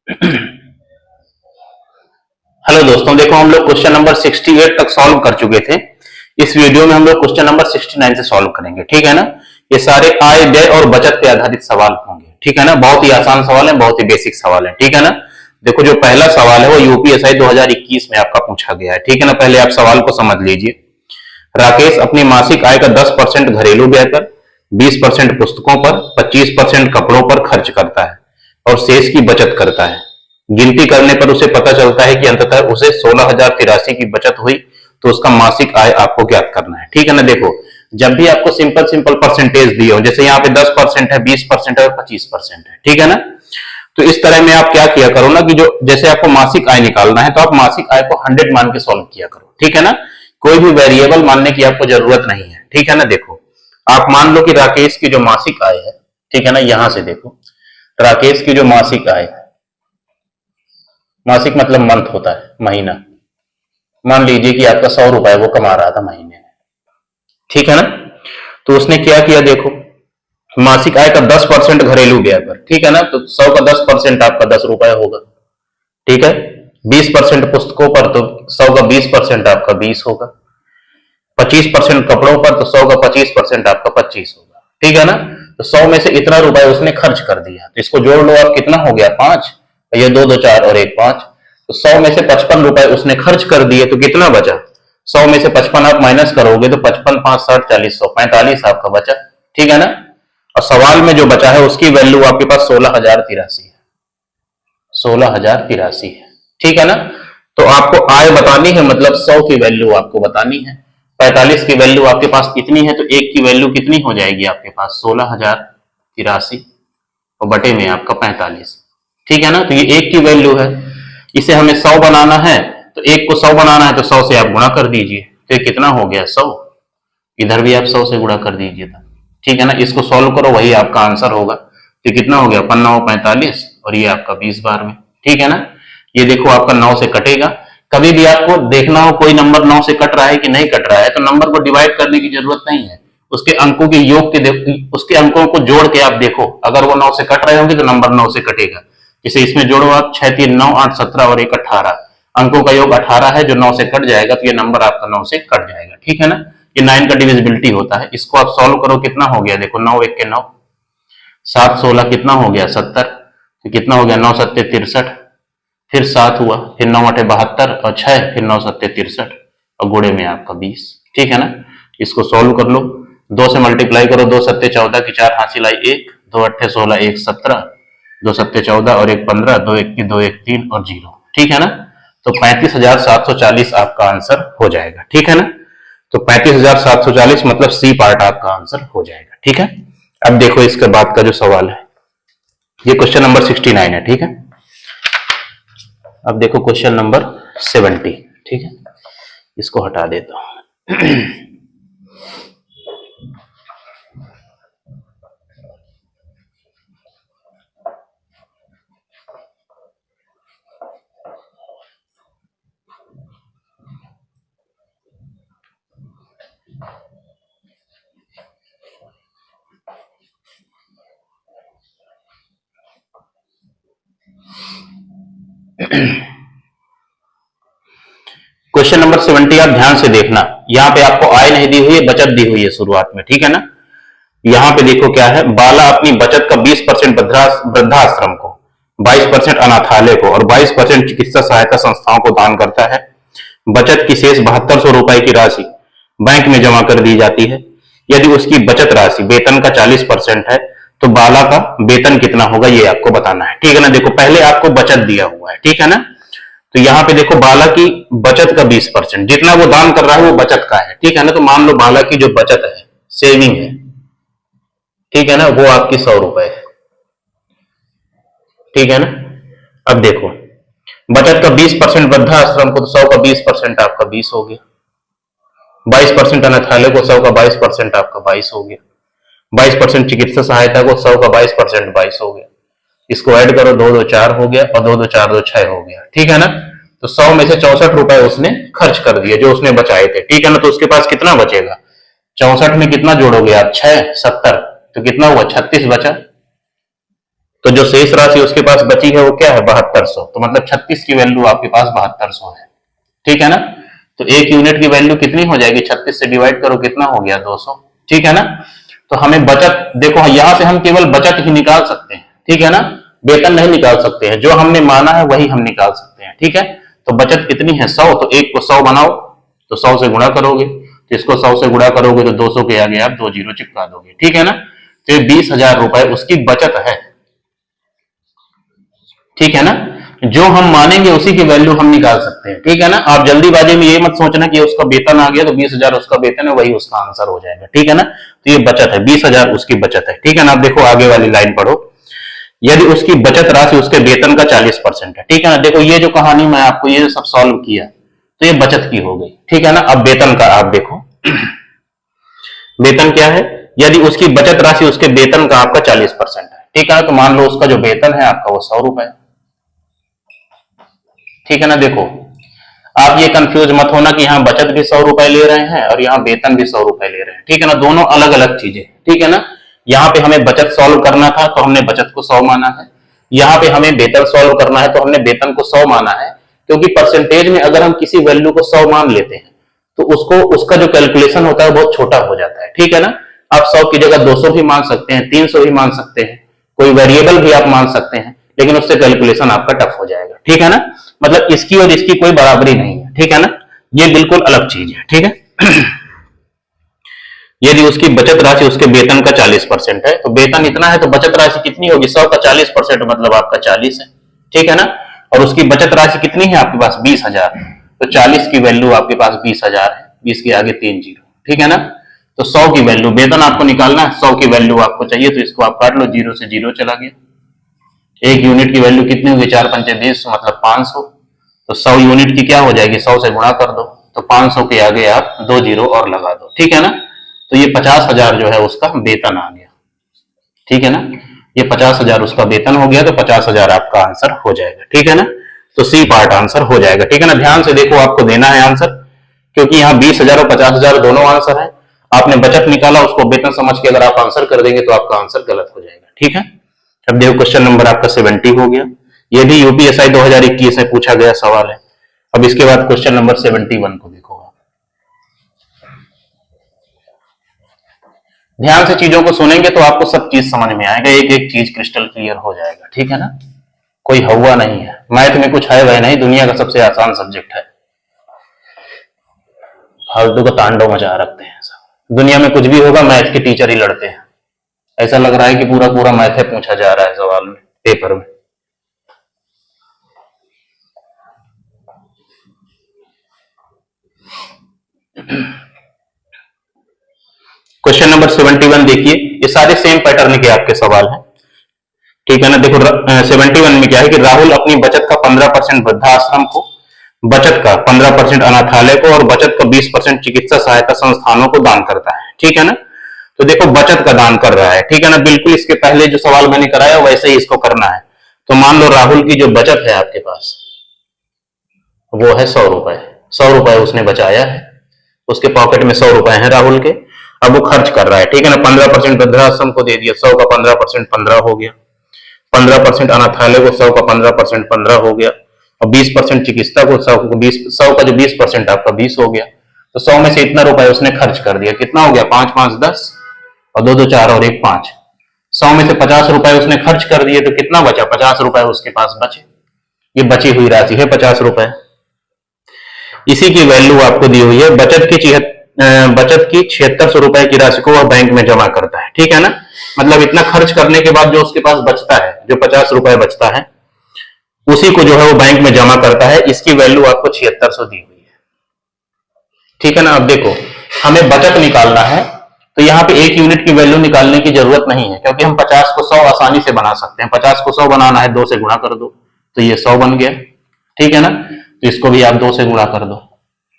Hello दोस्तों, देखो हम लोग क्वेश्चन नंबर 68 तक सॉल्व कर चुके थे। इस वीडियो में हम लोग क्वेश्चन नंबर 69 से सॉल्व करेंगे, ठीक है ना। ये सारे आय व्यय और बचत पे आधारित सवाल होंगे, ठीक है ना। बहुत ही आसान सवाल है, बहुत ही बेसिक सवाल है, ठीक है ना। देखो जो पहला सवाल है वो यूपीएसआई 2021 में आपका पूछा गया है, ठीक है ना। पहले आप सवाल को समझ लीजिए। राकेश अपनी मासिक आय का 10% घरेलू व्यय पर, 20% पुस्तकों पर, 25% कपड़ों पर खर्च करता है और शेष की बचत करता है। गिनती करने पर उसे पता चलता है कि अंततः उसे 16,083 की बचत हुई। तो उसका मासिक आय आपको ज्ञात करना है, ठीक है ना। देखो जब भी आपको सिंपल सिंपल परसेंटेज दिए हो, जैसे यहाँ पे 10% है, 20% है और 25% है, ठीक है ना। तो इस तरह में आप क्या किया करो ना कि जो जैसे आपको मासिक आय निकालना है तो आप मासिक आय को 100 मान के सॉल्व किया करो, ठीक है ना। कोई भी वेरिएबल मानने की आपको जरूरत नहीं है, ठीक है ना। देखो आप मान लो कि राकेश की जो मासिक आय है, ठीक है ना, यहां से देखो राकेश की जो मासिक आय है, मासिक मतलब मंथ होता है, महीना। मान लीजिए कि आपका 100 रुपए वो कमा रहा था महीने में, ठीक है ना। तो उसने क्या किया, देखो मासिक आय का 10% घरेलू व्यय पर, ठीक है ना। तो 100 का 10% आपका 10 रुपए होगा, ठीक है। 20% पुस्तकों पर तो 100 का 20% आपका 20 होगा। 25% कपड़ों पर तो 100 का 25% आपका 25 होगा, ठीक है ना। तो 100 में से इतना रुपए उसने खर्च कर दिया, तो इसको जोड़ लो आप, कितना हो गया 5। ये दो दो 4 और एक 5। तो 100 में से 55 रुपए उसने खर्च कर दिए, तो कितना बचा। 100 में से 55 आप माइनस करोगे तो 55 5 60 40 145 आपका बचा, ठीक है ना। और सवाल में जो बचा है उसकी वैल्यू आपके पास 16,083 है, 16,083 है, ठीक है ना। तो आपको आय बतानी है, मतलब 100 की वैल्यू आपको बतानी है। 45 की वैल्यू आपके पास कितनी है, तो एक की वैल्यू कितनी हो जाएगी आपके पास 16,083 और बटे में आपका 45, ठीक है ना। तो ये एक की वैल्यू है, इसे हमें 100 बनाना है, तो एक को 100 बनाना है तो 100 से आप गुणा कर दीजिए, तो ये कितना हो गया 100। इधर भी आप 100 से गुणा कर दीजिए था, ठीक है ना। इसको सॉल्व करो, वही आपका आंसर होगा। तो कितना हो गया 15 45 और ये आपका 20 बार में, ठीक है ना। ये देखो आपका 9 से कटेगा। कभी भी आपको देखना हो कोई नंबर 9 से कट रहा है कि नहीं कट रहा है, तो नंबर को डिवाइड करने की जरूरत नहीं है, उसके अंकों के योग के उसके अंकों को जोड़ के आप देखो, अगर वो 9 से कट रहे होंगे तो नंबर 9 से कटेगा। जैसे इसमें जोड़ो आप 6 3 9 8 17 और 1 18, अंकों का योग 18 है, जो 9 से कट जाएगा तो ये नंबर आपका 9 से कट जाएगा, ठीक है ना। ये 9 का डिविजिबिलिटी होता है। इसको आप सॉल्व करो, कितना हो गया, देखो 9 1 के 9, 7 16 कितना हो गया 70, तो कितना हो गया 9 7 63, फिर 7 हुआ, फिर 9 8 72 और 6, फिर 9 7 63 और गुणे में आपका 20, ठीक है ना। इसको सॉल्व कर लो, 2 से मल्टीप्लाई करो, 2 7 14 की 4 हासिल आई 1, 2 8 16 1 17, 2 7 14 और 1 15, 2 1 2 1 3 और 0, ठीक है ना। तो 35,740 आपका आंसर हो जाएगा, ठीक है ना। तो 35,740 मतलब सी पार्ट आपका आंसर हो जाएगा, ठीक है। अब देखो इसके बाद का जो सवाल है, ये क्वेश्चन नंबर 69 है, ठीक है। अब देखो क्वेश्चन नंबर 70, ठीक है। इसको हटा देता हूं। क्वेश्चन नंबर 70 आप ध्यान से देखना, यहाँ पे आपको आय नहीं दी हुई है, बचत दी हुई है शुरुआत में, ठीक है ना। यहाँ पे देखो क्या है, बाला अपनी बचत का 20% वृद्धाश्रम को, 22% अनाथालय को और 22% चिकित्सा सहायता संस्थाओं को दान करता है। बचत की शेष 7200 रुपए की राशि बैंक में जमा कर दी जाती है। यदि उसकी बचत राशि वेतन का 40% है तो बाला का वेतन कितना होगा, ये आपको बताना है, ठीक है ना। देखो पहले आपको बचत दिया हुआ है, ठीक है ना। तो यहाँ पे देखो बाला की बचत का 20%, जितना वो दान कर रहा है वो बचत का है, ठीक है ना। तो मान लो बाला की जो बचत है, सेविंग है, ठीक है ना, वो आपकी 100 रुपए है, ठीक है ना। अब देखो बचत का 20% वृद्धाश्रम को, तो 100 का 20% आपका 20 हो गया। 22% अनाथालय को 100 का 22% आपका 22 हो गया। 22% चिकित्सा सहायता को 100 का 22% 22 हो गया। इसको ऐड करो, 2 2 4 हो गया और 2 2 4 2 6 हो गया, ठीक है ना। तो 100 में से 64 रुपए उसने खर्च कर दिए जो उसने बचाए थे, ठीक है ना। तो उसके पास कितना बचेगा, 64 में कितना जोड़ोगे आप, 6 70, तो कितना हुआ 36 बचा। तो जो शेष राशि उसके पास बची है वो क्या है 7200, तो मतलब 36 की वैल्यू आपके पास 7200 है। ठीक है ना, तो एक यूनिट की वैल्यू कितनी हो जाएगी, 36 से डिवाइड करो कितना हो गया 200। ठीक है ना, तो हमें बचत देखो यहां से हम केवल बचत ही निकाल सकते हैं। ठीक है ना, वेतन नहीं निकाल सकते हैं, जो हमने माना है वही हम निकाल सकते हैं। ठीक है, तो बचत कितनी है 100, तो एक को 100 बनाओ तो 100 से गुणा करोगे, तो इसको 100 से गुणा करोगे तो 200 के आगे आप 2 जीरो चिपका दोगे। ठीक है ना, तो ये 20,000 रुपए उसकी बचत है। ठीक है ना, जो हम मानेंगे उसी की वैल्यू हम निकाल सकते हैं। ठीक है ना, आप जल्दीबाजी में ये मत सोचना कि उसका वेतन आ गया तो 20,000 उसका वेतन है वही उसका आंसर हो जाएगा। ठीक है ना, तो ये बचत है, 20,000 उसकी बचत है। ठीक है ना, आप देखो आगे वाली लाइन पढ़ो, यदि उसकी बचत राशि उसके वेतन का 40% है। ठीक है ना, देखो ये जो कहानी मैं आपको ये सब सॉल्व किया तो ये बचत की हो गई। ठीक है ना, अब वेतन का आप देखो वेतन क्या है, यदि उसकी बचत राशि उसके वेतन का आपका 40% है। ठीक है, तो मान लो उसका जो वेतन है आपका वो 100 रुपए। ठीक है ना, देखो आप ये कंफ्यूज मत होना कि यहाँ बचत भी 100 रुपए ले रहे हैं और यहाँ वेतन भी 100 रुपए ले रहे हैं। ठीक है ना, दोनों अलग अलग चीजें। ठीक है ना, यहाँ पे हमें बचत सॉल्व करना था तो हमने बचत को 100 माना है, यहाँ पे हमें वेतन सॉल्व करना है तो हमने वेतन को 100 माना है। क्योंकि परसेंटेज में अगर हम किसी वैल्यू को 100 मान लेते हैं तो उसको उसका जो कैलकुलेशन होता है बहुत छोटा हो जाता है। ठीक है ना, आप 100 की जगह 200 भी मान सकते हैं, 300 भी मान सकते हैं, कोई वेरिएबल भी आप मान सकते हैं, लेकिन उससे कैलकुलेशन आपका टफ हो जाएगा। ठीक है ना, मतलब इसकी और इसकी कोई बराबरी नहीं है। ठीक है ना, ये बिल्कुल अलग चीज है। ठीक है यदि उसकी बचत राशि उसके वेतन का 40% है तो वेतन इतना है तो बचत राशि कितनी होगी 100 का 40% मतलब आपका 40 है। ठीक है ना, और उसकी बचत राशि कितनी है आपके पास 20,000, तो 40 की वैल्यू आपके पास 20,000 है, 20 के आगे 3 जीरो। ठीक है ना, तो 100 की वैल्यू वेतन आपको निकालना है, 100 की वैल्यू आपको चाहिए तो इसको आप काट लो, जीरो से जीरो चला गया। एक यूनिट की वैल्यू कितनी होगी 4 पंचे 20 मतलब 500, तो 100 यूनिट की क्या हो जाएगी 100 से गुणा कर दो, तो 500 के आगे आप 2 जीरो और लगा दो। ठीक है ना, तो ये 50,000 जो है उसका वेतन आ गया। ठीक है ना, ये 50,000 उसका वेतन हो गया तो 50,000 आपका आंसर हो जाएगा। ठीक है ना, तो सी पार्ट आंसर हो जाएगा। ठीक है ना, ध्यान से देखो आपको देना है आंसर, क्योंकि यहाँ 20,000 और 50,000 दोनों आंसर है। आपने बचत निकाला, उसको वेतन समझ के अगर आप आंसर कर देंगे तो आपका आंसर गलत हो जाएगा। ठीक है, अब देखो क्वेश्चन नंबर आपका 70 हो गया, ये भी यूपीएसआई 2021 में पूछा गया सवाल है। अब इसके बाद क्वेश्चन नंबर 71 को देखो, ध्यान से चीजों को सुनेंगे तो आपको सब चीज समझ में आएगा, एक एक चीज क्रिस्टल क्लियर हो जाएगा। ठीक है ना, कोई हवा नहीं है, मैथ में कुछ है वह नहीं, दुनिया का सबसे आसान सब्जेक्ट है, फालतू का तांडव मचा रखते हैं सब। दुनिया में कुछ भी होगा मैथ के टीचर ही लड़ते हैं, ऐसा लग रहा है कि पूरा पूरा मैथ है पूछा जा रहा है सवाल में पेपर में। क्वेश्चन नंबर 71 देखिए, ये सारे सेम पैटर्न के आपके सवाल हैं। ठीक है ना, देखो 71 में क्या है कि राहुल अपनी बचत का 15% वृद्धाश्रम को, बचत का 15% अनाथालय को और बचत का 20% चिकित्सा सहायता संस्थानों को दान करता है। ठीक है ना, तो देखो बचत का दान कर रहा है। ठीक है ना, बिल्कुल इसके पहले जो सवाल मैंने कराया वैसे ही इसको करना है। तो मान लो राहुल की जो बचत है आपके पास वो है 100 रुपए, 100 रुपए उसने बचाया है, उसके पॉकेट में 100 रुपए हैं राहुल के, अब वो खर्च कर रहा है। ठीक है ना, 15% वृद्धाश्रम को दे दिया, 100 का 15% 15 हो गया, 15% अनाथालय को 100 का 15% 15 हो गया, और 20% चिकित्सा को 100 का जो 20% आपका 20 हो गया। तो 100 में से इतना रुपए उसने खर्च कर दिया, कितना हो गया 5 5 10 और 2 2 4 और 1 5। 100 में से 50 रुपए उसने खर्च कर दिए तो कितना बचा 50 रुपए उसके पास बचे, ये बची हुई राशि है 50 रुपए। इसी की वैल्यू आपको दी हुई है, बचत की 7600 रुपए की राशि को वह बैंक में जमा करता है। ठीक है ना, मतलब इतना खर्च करने के बाद जो उसके पास बचता है, जो 50 रुपए बचता है उसी को जो है वो बैंक में जमा करता है, इसकी वैल्यू आपको 7600 दी हुई है। ठीक है ना, अब देखो हमें बचत निकालना है तो यहाँ पे एक यूनिट की वैल्यू निकालने की जरूरत नहीं है, क्योंकि हम 50 को 100 आसानी से बना सकते हैं। 50 को 100 बनाना है 2 से गुणा कर दो तो ये 100 बन गया। ठीक है ना, तो इसको भी आप 2 से गुणा कर दो।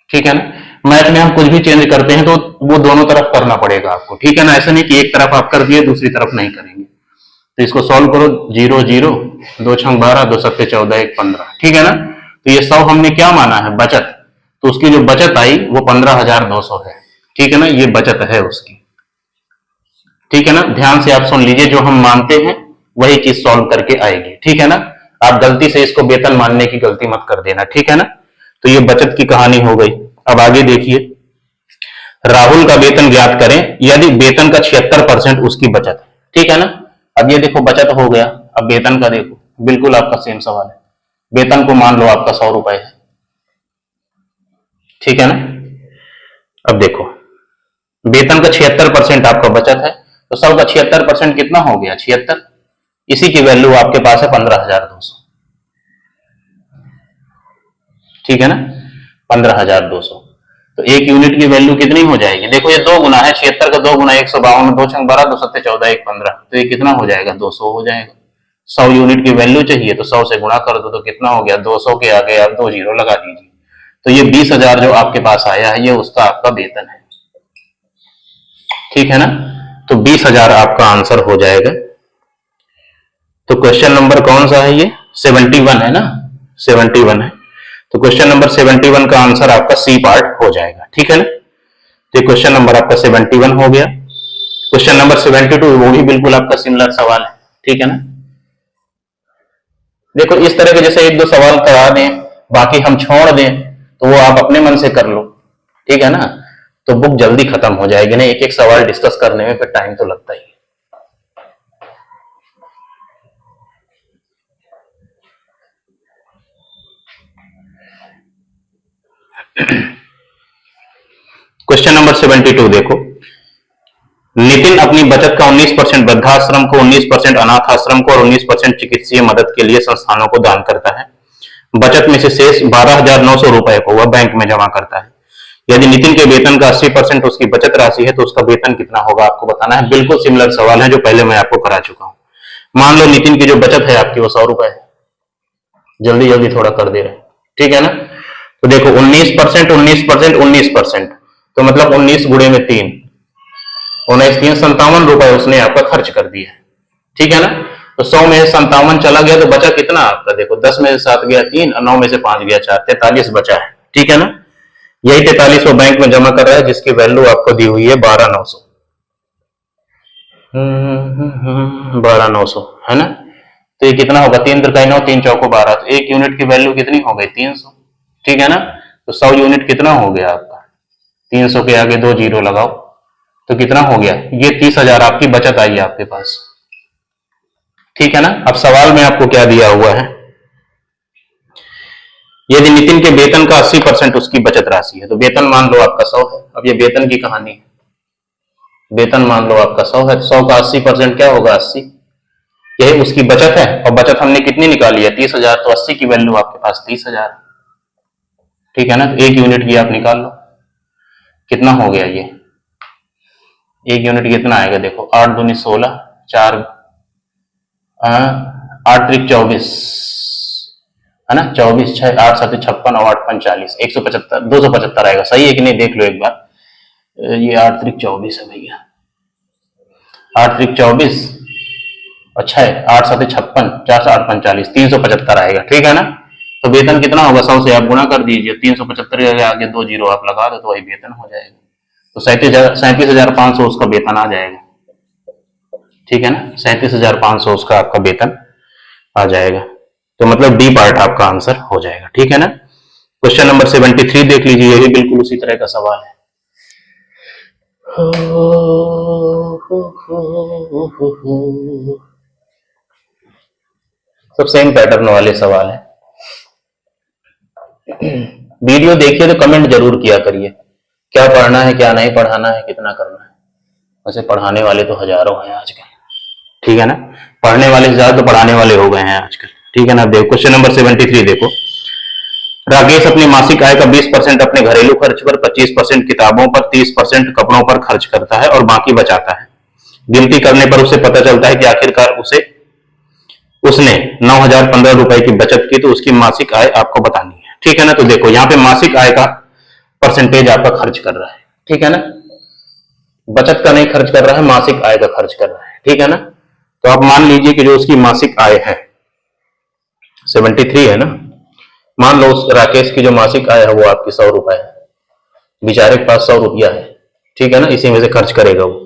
ठीक है ना, मैथ में हम कुछ भी चेंज करते हैं तो वो दोनों तरफ करना पड़ेगा आपको। ठीक है ना, ऐसा नहीं कि एक तरफ आप कर दिए दूसरी तरफ नहीं करेंगे। तो इसको सॉल्व करो, 0 0 2 6 12 2 7 14 1 15। ठीक है ना, तो ये 100 हमने क्या माना है बचत, तो उसकी जो बचत आई वो 15,200 है। ठीक है ना, ये बचत है उसकी। ठीक है ना, ध्यान से आप सुन लीजिए, जो हम मानते हैं वही चीज सॉल्व करके आएगी, ठीक है ना। आप गलती से इसको वेतन मानने की गलती मत कर देना, ठीक है ना। तो ये बचत की कहानी हो गई। अब आगे देखिए, राहुल का वेतन ज्ञात करें यदि वेतन का 76% उसकी बचत है, ठीक है ना। अब ये देखो बचत हो गया, अब वेतन का देखो, बिल्कुल आपका सेम सवाल है। वेतन को मान लो आपका 100 रुपए है, ठीक है ना। अब देखो वेतन का 76% आपका बचत है, तो 100 का 76% कितना हो गया, 76। इसी की वैल्यू आपके पास है 15,200, ठीक है ना, 15,200। तो एक यूनिट की वैल्यू कितनी हो जाएगी, देखो ये 2 गुना है, 76 का 2 गुना 152, 2 छंग 12, 2 सत्ते 14, 1 15, तो ये कितना हो जाएगा, 200 हो जाएगा। 100 यूनिट की वैल्यू चाहिए तो 100 से गुणा कर दो, तो कितना हो गया, 200 के आगे आप 2 जीरो लगा दीजिए। तो ये 20,000 जो आपके पास आया है, ये उसका आपका वेतन है, ठीक है ना। तो 20,000 आपका आंसर हो जाएगा। तो क्वेश्चन नंबर कौन सा है, ये 71 है ना, 71 है। तो क्वेश्चन नंबर 71 का आंसर आपका सी पार्ट हो जाएगा, ठीक है ना। तो क्वेश्चन नंबर आपका 71 हो गया। क्वेश्चन नंबर 72 वो भी बिल्कुल आपका सिमिलर सवाल है, ठीक है ना। देखो इस तरह के जैसे 1-2 सवाल करा दें, बाकी हम छोड़ दें, तो वो आप अपने मन से कर लो, ठीक है ना। तो बुक जल्दी खत्म हो जाएगी, नहीं एक एक सवाल डिस्कस करने में फिर टाइम तो लगता ही है। क्वेश्चन नंबर 72 देखो, नितिन अपनी बचत का 19% वृद्धाश्रम को, 19% अनाथ आश्रम को और 19% चिकित्सीय मदद के लिए संस्थानों को दान करता है। बचत में से शेष 12,900 रुपए को वह बैंक में जमा करता है। यदि नितिन के वेतन का 80% उसकी बचत राशि है तो उसका वेतन कितना होगा, आपको बताना है। बिल्कुल सिमिलर सवाल है जो पहले मैं आपको करा चुका हूं। मान लो नितिन की जो बचत है आपकी वो 100 रुपए है, जल्दी जल्दी थोड़ा कर दे रहे, ठीक है ना। तो देखो 19%, 19%, 19%, तो मतलब 19 गुणे में 3, 19 57 रुपए उसने आपका खर्च कर दिया, ठीक है ना। तो 100 में से 57 चला गया तो बचा कितना आपका, देखो 10 में से 7 गया 3 और 9 में से 5 गया 4, 43 बचा है, ठीक है ना। यही 43 वो बैंक में जमा कर रहा है जिसकी वैल्यू आपको दी हुई है 12,900, 12,900 है ना। तो ये कितना होगा, 3 3 9, 3 चौको 12, तो एक यूनिट की वैल्यू कितनी हो गई, 300, ठीक है ना। तो 100 यूनिट कितना हो गया आपका, 300 के आगे 2 जीरो लगाओ, तो कितना हो गया, ये 30,000 आपकी बचत आई है आपके पास, ठीक है ना। अब सवाल में आपको क्या दिया हुआ है, यदि नितिन के वेतन का 80% उसकी बचत राशि है, तो वेतन मान लो आपका 100 है। अब ये वेतन की कहानी है, वेतन मान लो आपका 100 है, 100 का 80% क्या होगा, 80, यही उसकी बचत है। और बचत हमने कितनी निकाली है, 30,000, तो 80 की वैल्यू आपके पास 30,000, ठीक है ना। तो एक यूनिट की आप निकाल लो, कितना हो गया ये, एक यूनिट कितना आएगा, देखो 8 दूनी 16, 4 8 त्रिक 24 है ना, 24 6 8 7 56 और 8 45, 175, 275 आएगा, सही है कि नहीं देख लो एक बार। ये 8 त्रिक 24 है भैया, 8 त्रिक 24 और 6 8 7 56, 4 से 8 45, 375 आएगा, ठीक है ना। तो वेतन कितना होगा, 100 से आप गुणा कर दीजिए, 375 के आगे 2 जीरो आप लगा दो तो वही वेतन हो जाएगा। तो 37,500 उसका वेतन आ जाएगा, ठीक है ना, 37,500 उसका आपका वेतन आ जाएगा। तो मतलब डी पार्ट आपका आंसर हो जाएगा, ठीक है ना। क्वेश्चन नंबर 73 देख लीजिए, ये भी बिल्कुल उसी तरह का सवाल है। सब सेम पैटर्न वाले सवाल है। वीडियो देखिए तो कमेंट जरूर किया करिए, क्या पढ़ना है क्या नहीं पढ़ाना है, कितना करना है। वैसे पढ़ाने वाले तो हजारों हैं आजकल, ठीक है ना, पढ़ने वाले से ज्यादा तो पढ़ाने वाले हो गए हैं आजकल, ठीक है ना। देखो क्वेश्चन नंबर 73 देखो, राकेश अपनी मासिक आय का 20% अपने घरेलू खर्च पर, 25% किताबों पर, 30% कपड़ों पर खर्च करता है और बाकी बचाता है। गिनती करने पर उसे पता चलता है कि आखिरकार उसने 9,015 रुपए की बचत की, तो उसकी मासिक आय आपको बतानी है, ठीक है ना। तो देखो यहाँ पे मासिक आय का परसेंटेज आपका खर्च कर रहा है, ठीक है ना, बचत का नहीं खर्च कर रहा है, मासिक आय का खर्च कर रहा है, ठीक है ना। तो आप मान लीजिए कि जो उसकी मासिक आय है 73 है ना, मान लो उस राकेश की जो मासिक आय है वो आपकी 100 रुपए है, बेचारे के पास 100 रुपया है, ठीक है ना, इसी में से खर्च करेगा वो।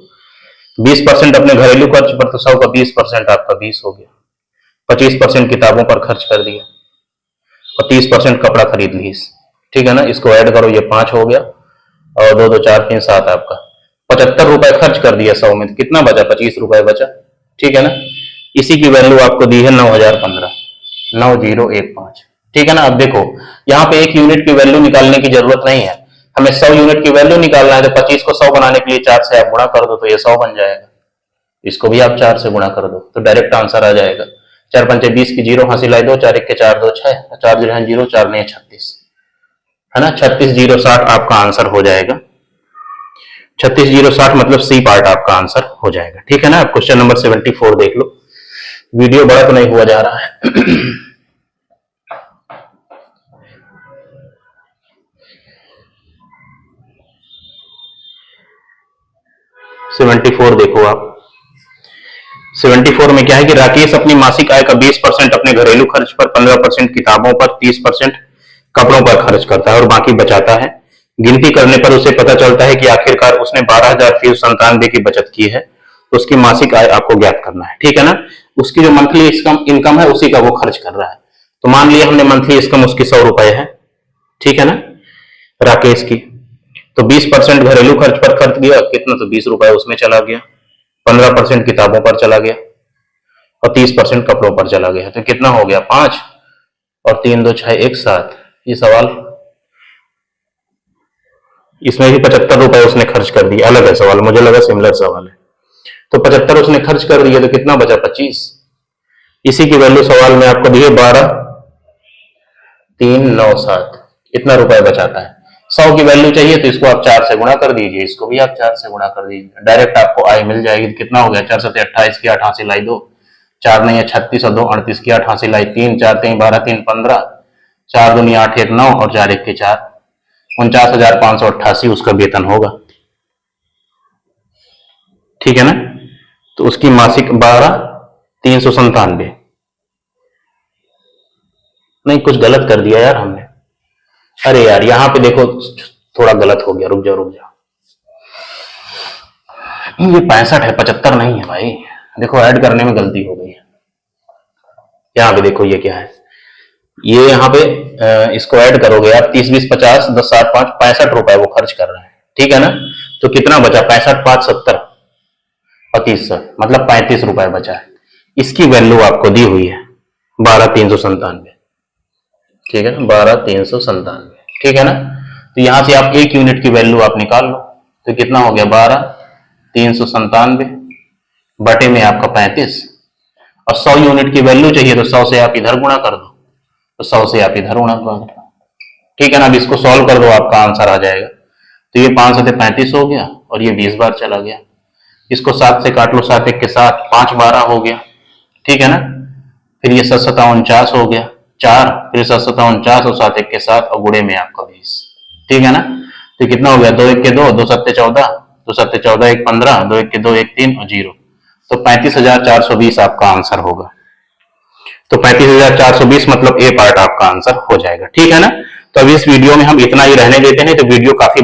20% अपने घरेलू खर्च पर, तो 100 का 20% आपका 20 हो गया। 25% किताबों पर खर्च कर दिया और 30% कपड़ा खरीद ली। ठीक है ना, इसको ऐड करो, ये 5 हो गया और 2 2 4 3 7 आपका 75 रुपए खर्च कर दिया 100 में, तो कितना बचा? 25 रुपए बचा। ठीक है ना, इसी की वैल्यू आपको दी है 9015, 9015। ठीक है ना। अब देखो यहाँ पे 1 यूनिट की वैल्यू निकालने की जरूरत नहीं है, हमें 100 यूनिट की वैल्यू निकालना है, तो 25 को 100 बनाने के लिए 4 से आप गुणा कर दो तो ये 100 बन जाएगा। इसको भी आप 4 से गुणा कर दो तो डायरेक्ट आंसर आ जाएगा। 4 पंचे 20 की 0 हासिल आई 2, 4 1 के 4 2 6, 4 0 0, 4 नहीं 36, है ना। 36,060 आपका आंसर हो जाएगा। 36,060 मतलब सी पार्ट आपका आंसर हो जाएगा। ठीक है ना। अब क्वेश्चन नंबर 74 देख लो, वीडियो बड़ा तो नहीं हुआ जा रहा है। 74 देखो आप। 74 में क्या है कि राकेश अपनी मासिक आय का 20% अपने घरेलू खर्च पर, 15% किताबों पर, 30% कपड़ों पर खर्च करता है और बाकी बचाता है। गिनती करने पर उसे पता चलता है कि आखिरकार उसने 12,397 की बचत की है। तो उसकी मासिक आय आपको ज्ञात करना है। ठीक है ना। उसकी जो मंथली इनकम है उसी का वो खर्च कर रहा है। तो मान लिया हमने मंथली इनकम उसकी 100 रुपए है। ठीक है ना, राकेश की। तो 20% घरेलू खर्च पर खर्च गया, कितना? तो 20 रुपए उसमें चला गया। 15% किताबों पर चला गया और 30% कपड़ों पर चला गया। तो कितना हो गया? 5 और 3 2 6 1 7। ये सवाल, इसमें भी 75 रुपए उसने खर्च कर दिए। अलग है सवाल, मुझे लगा सिमिलर सवाल है। तो 75 उसने खर्च कर दिए, तो कितना बचा? 25। इसी की वैल्यू सवाल में आपको दी है 12,397। इतना रुपए बचाता है। 100 की वैल्यू चाहिए तो इसको आप 4 से गुणा कर दीजिए, इसको भी आप 4 से गुणा कर दीजिए, डायरेक्ट आपको आय मिल जाएगी। कितना हो गया? 4 7 28 की 8 हासिल आई 2, 4 नहीं 36 और 2 38 की 8 हासिल आई 3, 4 3 12 3 15, 4 2 8 1 9 और 4 1 के 4, 49,588 उसका वेतन होगा। ठीक है ना। तो उसकी मासिक 12,397। नहीं, कुछ गलत कर दिया यार हमने। अरे यार यहाँ पे देखो थोड़ा गलत हो गया, रुक जाओ रुक जाओ। ये 65 है, 75 नहीं है भाई। देखो ऐड करने में गलती हो गई है। यहाँ पे देखो ये क्या है, ये यहाँ पे इसको ऐड करोगे आप, 30 20 50 10 7 5, 65 रुपए वो खर्च कर रहे हैं। ठीक है ना। तो कितना बचा? 65 5 70 और 30 मतलब 35 रुपए बचा है। इसकी वैल्यू आपको दी हुई है 12,397। ठीक है ना, 12,397। ठीक है ना। तो यहां से आप 1 यूनिट की वैल्यू आप निकाल लो, तो कितना हो गया? 12,397 बटे में आपका 35। और 100 यूनिट की वैल्यू चाहिए तो 100 से आप इधर गुणा कर दो, तो 100 से आप इधर गुणा कर दो। ठीक है ना। अब इसको सॉल्व कर दो, आपका आंसर आ जाएगा। तो ये 5 से 35 हो गया और ये 20 बार चला गया। इसको 7 से काट लो, 7 1 के 7, 5 12 हो गया। ठीक है ना। फिर ये 7 7 49 हो गया 4, फिर 7 7 49 और 7 1 के 7 और गुणे में आपका 20। ठीक है ना। तो कितना हो गया? 2 1 के 2, 2 7 14, 2 7 14 1 15, 2 1 के 2 1 3 और 0। तो 35,420 आपका आंसर होगा। तो 35,420 मतलब ए पार्ट आपका आंसर हो जाएगा। ठीक है ना। तो अब इस वीडियो में हम इतना ही रहने देते हैं, तो वीडियो काफी